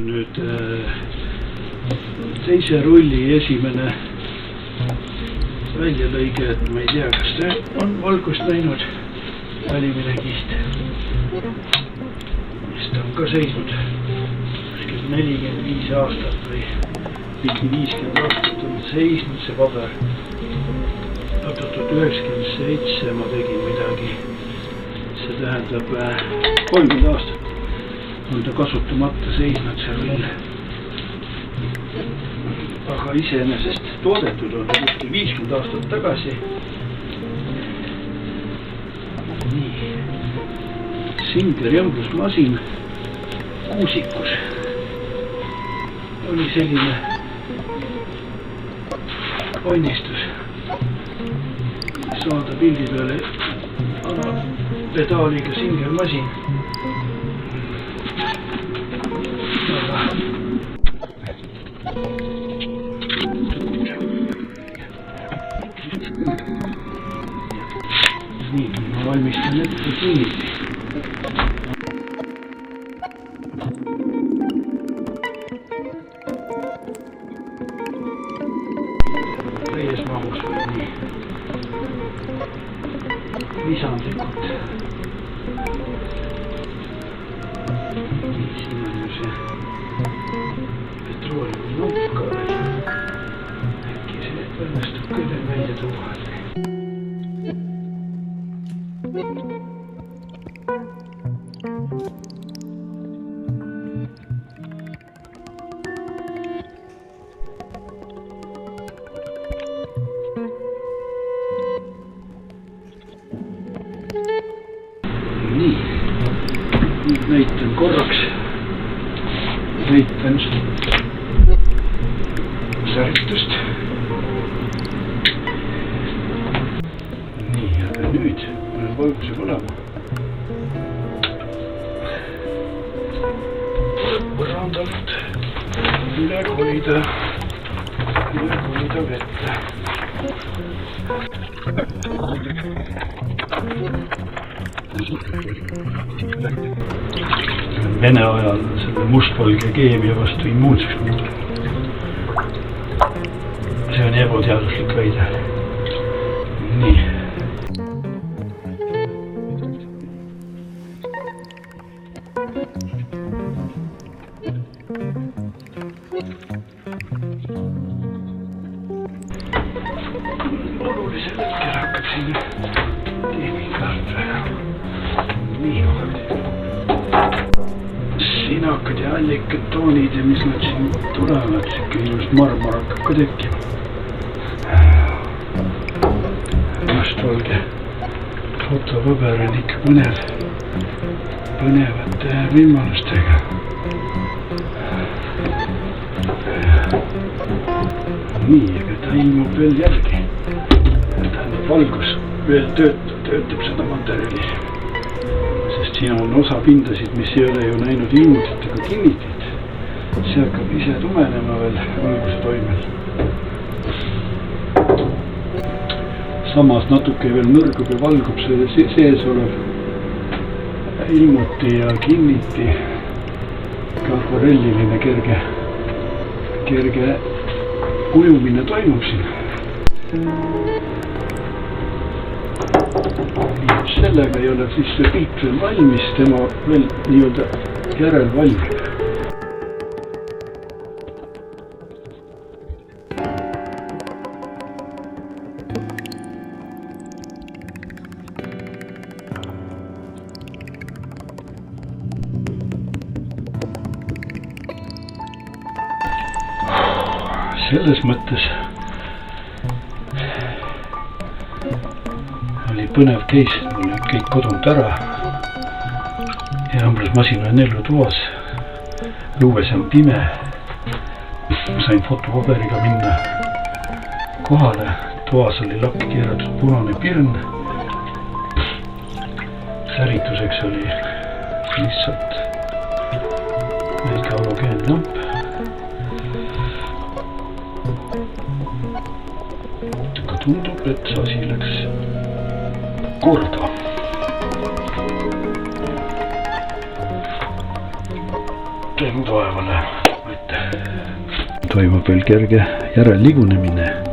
Nüüd teise rulli esimene väljalõige, et ma ei tea, kas ta on valgust näinud, valimine kiht. Mis ta on ka seisnud 45 aastat või ligi 50 aastat on seisnud see paber. 1997 ma tegin midagi, see tähendab 30 aastat on ta kasutamata seisnud see rull. Aga iseenesest toodetud on kuskil 50 aastat tagasi. Nii. Singer jõmblusmasin Kuusikus oli selline ponnistus. Saada pildi peale pedaaliga Singer masin. Nii, ma valmistan ette kinniti. Täies mahus või nii. Lisandlikult. Nii, siin on ju see petrooliumi nupp ka veel. Äkki see õnnestub kõige välja tuua. Nii, nüüd näitan korraks, särgitust. Nii, aga nüüd olen valguse põlema. Põrandalt üle kolida vette. Vene ajal selle mustvalge keemia vastu immuunseks muutunud. See on ebateaduslik väide. Nii. Olulisel hetkel hakkab siin keemikalt väga. Nii sinakad ja allikad toonid ja mis nad siin tulevad, siuke ilus marmor hakkab ka tekkima. Mustvalge fotopaber on ikka põnevate võimalustega. Nii, aga ta ilmub veel järgi. Tähendab, valgus veel töötab seda materjali. Sest siin on osa pindasid, mis ei ole ju näinud ilmutit ega kinnitit. See hakkab ise tumenema veel valguse toimel. Samas natuke veel nõrgub ja valgub see sees olev ilmuti ja kinniti. Ka akvarelliline kerge ujumine toimub siin. Sellega ei ole siis see pilt veel valmis, tema veel nii-öelda järelvalmib. Selles mõttes oli põnev case, mul nüüd kõik kodunud ära ja õmblusmasin on ellu toas. Õues on pime. Sain fotopaberiga minna kohale. Toas oli lakki keeratud punane pirn. särituseks oli lihtsalt väike halogeenlamp. Aga tundub, et see asi läks korda. Teen vaevale. Toimub veel kerge järelligunemine.